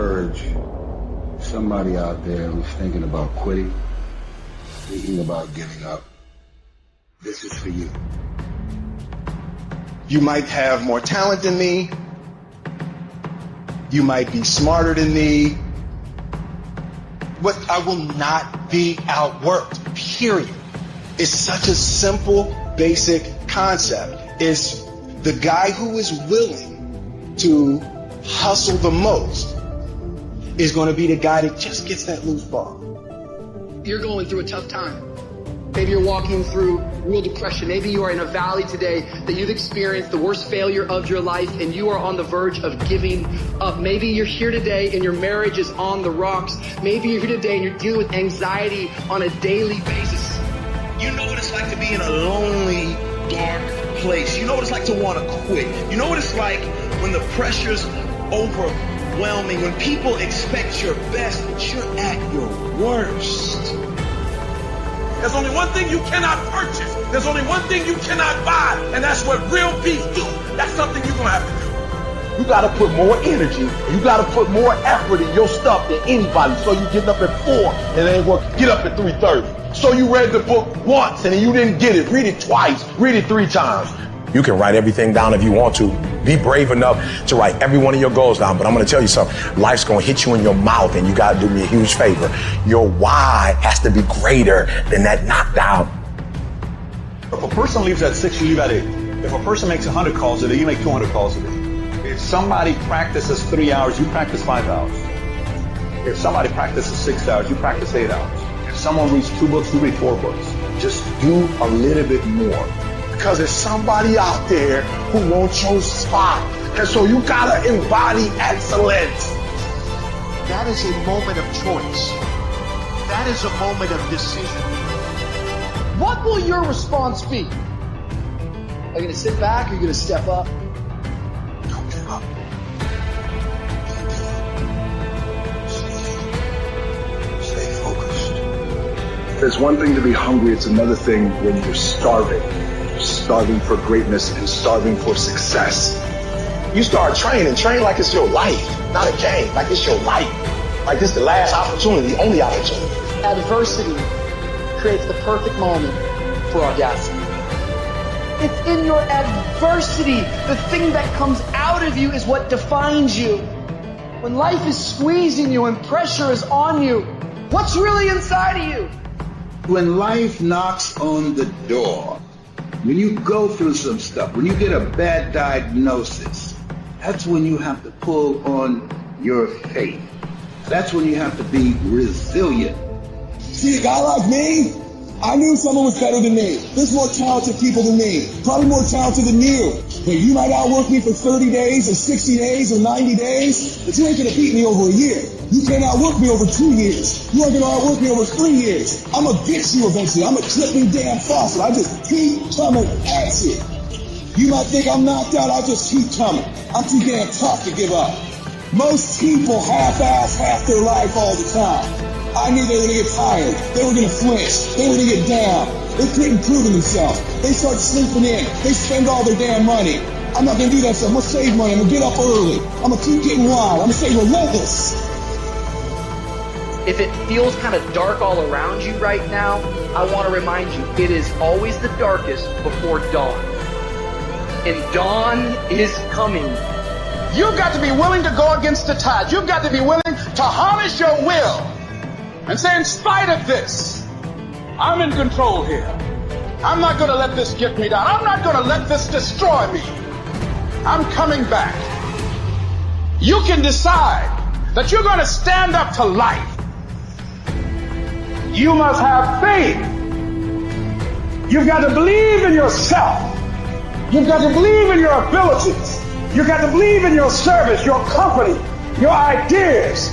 encourage somebody out there who's thinking about quitting, thinking about giving up. This is for you. You might have more talent than me. You might be smarter than me. But I will not be outworked, period. It's such a simple, basic concept. It's the guy who is willing to hustle the most is going to be the guy that just gets that loose ball. You're going through a tough time. Maybe you're walking through real depression. Maybe you are in a valley today that you've experienced the worst failure of your life and you are on the verge of giving up. Maybe you're here today and your marriage is on the rocks. Maybe you're here today and you're dealing with anxiety on a daily basis. You know what it's like to be in a lonely, dark place. You know what it's like to want to quit. You know what it's like when the pressure's overwhelming, when people expect your best, but you're at your worst. There's only one thing you cannot purchase. There's only one thing you cannot buy, and that's what real peace do. That's something you're going to have to do. You got to put more energy. You got to put more effort in your stuff than anybody. So you get up at 4 and it ain't work. Get up at 3:30. So you read the book once and you didn't get it. Read it twice. Read it 3 times. You can write everything down if you want to. Be brave enough to write every one of your goals down. But I'm going to tell you something. Life's going to hit you in your mouth, and you got to do me a huge favor. Your why has to be greater than that knockdown. If a person leaves at 6, you leave at 8. If a person makes 100 calls a day, you make 200 calls a day. If somebody practices 3 hours, you practice 5 hours. If somebody practices 6 hours, you practice 8 hours. If someone reads 2 books, you read 4 books. Just do a little bit more. Because there's somebody out there who wants your spot. And so you gotta embody excellence. That is a moment of choice. That is a moment of decision. What will your response be? Are you going to sit back or are you going to step up? Don't give up. Stay focused. There's one thing to be hungry, it's another thing when you're starving. Starving for greatness and starving for success. You start training like it's your life, not a game, like it's your life. Like this the last opportunity, the only opportunity. Adversity creates the perfect moment for audacity. It's in your adversity. The thing that comes out of you is what defines you. When life is squeezing you and pressure is on you, what's really inside of you? When life knocks on the door, when you go through some stuff, when you get a bad diagnosis, that's when you have to pull on your faith. That's when you have to be resilient. See, a guy like me, I knew someone was better than me. There's more talented people than me, probably more talented than you. But you might outwork me for 30 days or 60 days or 90 days, but you ain't gonna beat me over a year. You can't outwork me over 2 years. You ain't gonna outwork me over 3 years. I'm gonna get you eventually. I'm a dripping damn faucet. I just keep coming at you. You might think I'm knocked out, I just keep coming. I'm too damn tough to give up. Most people half-ass half their life all the time. I knew they were gonna get tired. They were gonna flinch. They were gonna get down. They couldn't prove themselves. They start sleeping in. They spend all their damn money. I'm not gonna do that stuff. I'm gonna save money. I'm gonna get up early. I'm gonna keep getting wild. I'm gonna stay relentless. If it feels kind of dark all around you right now, I want to remind you, it is always the darkest before dawn. And dawn is coming. You've got to be willing to go against the tide. You've got to be willing to harness your will and say, in spite of this, I'm in control here. I'm not going to let this get me down. I'm not going to let this destroy me. I'm coming back. You can decide that you're going to stand up to life. You must have faith. You've got to believe in yourself. You've got to believe in your abilities. You've got to believe in your service, your company, your ideas.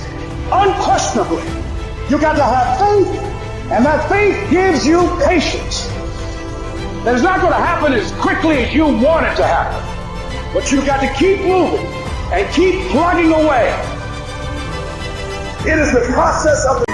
Unquestionably, you've got to have faith, and that faith gives you patience. And it's not going to happen as quickly as you want it to happen. But you've got to keep moving and keep plugging away. It is the process of the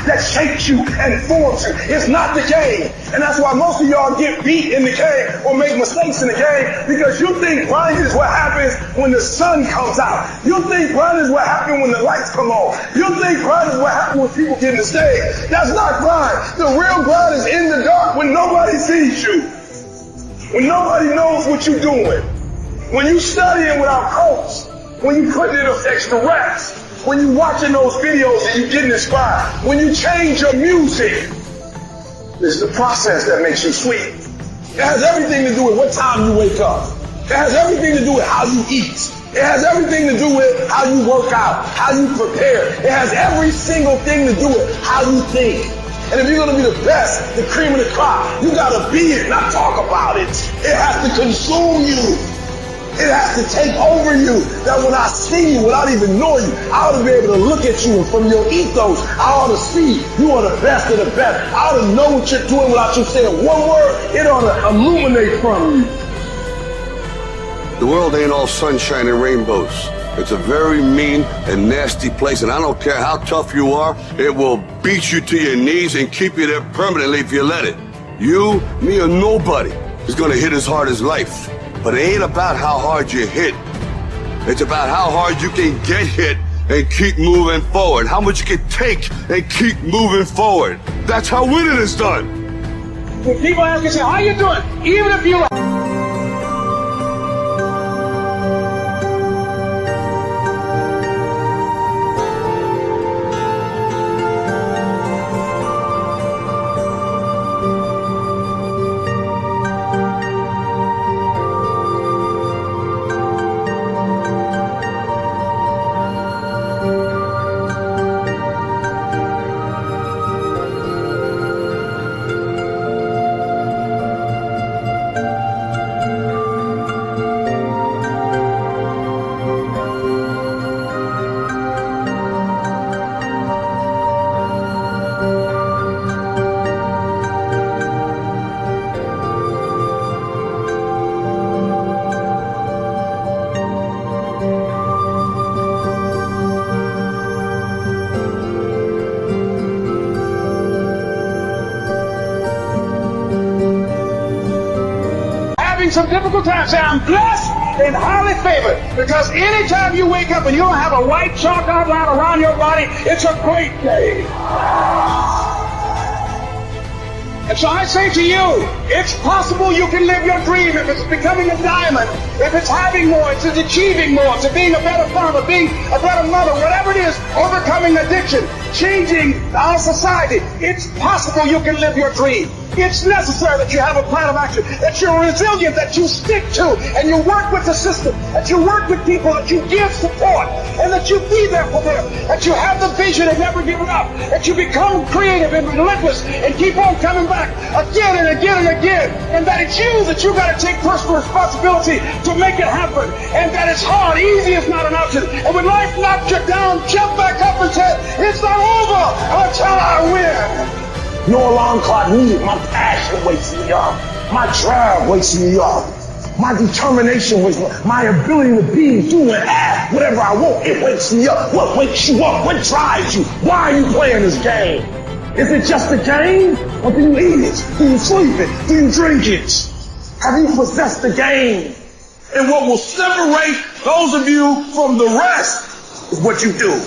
that shapes you and forms you. It's not the game. And that's why most of y'all get beat in the game or make mistakes in the game, because you think grinding is what happens when the sun comes out. You think grinding is what happens when the lights come on. You think grinding is what happens when people get in the stage. That's not grind. The real grind is in the dark when nobody sees you. When nobody knows what you're doing. When you studying without coach. When you putting in those extra reps. When you watching those videos and you getting inspired. When you change your music. It's the process that makes you sweet. It has everything to do with what time you wake up. It has everything to do with how you eat. It has everything to do with how you work out, how you prepare. It has every single thing to do with how you think. And if you're going to be the best, the cream of the crop, you got to be it, not talk about it. It has to consume you. It has to take over you. That when I see you, without even knowing you, I ought to be able to look at you, and from your ethos, I ought to see you are the best of the best. I ought to know what you're doing without you saying one word. It ought to illuminate from you. The world ain't all sunshine and rainbows. It's a very mean and nasty place, and I don't care how tough you are, it will beat you to your knees and keep you there permanently if you let it. You, me, or nobody is gonna hit as hard as life. But it ain't about how hard you hit. It's about how hard you can get hit and keep moving forward. How much you can take and keep moving forward. That's how winning is done. When people ask you, say, how you doing? Even if you some difficult times, say, I'm blessed and highly favored, because anytime you wake up and you don't have a white chalk outline around your body, it's a great day. And so I say to you, it's possible you can live your dream. If it's becoming a diamond, if it's having more, if it's achieving more, if it's being a better father, being a better mother, whatever it is, overcoming addiction, changing our society, it's possible you can live your dream. It's necessary that you have a plan of action, that you're resilient, that you stick to, and you work with the system, that you work with people, that you give support, and that you be there for them, that you have the vision and never give it up, that you become creative and relentless and keep on coming back again and again and again, and that it's you that you got to take personal responsibility to make it happen, and that it's hard, easy is not an option, and when life knocks you down, jump back up and say, it's not over until I win. No alarm clock needed. My passion wakes me up. My drive wakes me up. My determination wakes me up. My ability to be, do, and act whatever I want, it wakes me up. What wakes you up? What drives you? Why are you playing this game? Is it just a game? Or do you eat it? Do you sleep it? Do you drink it? Have you possessed the game? And what will separate those of you from the rest is what you do.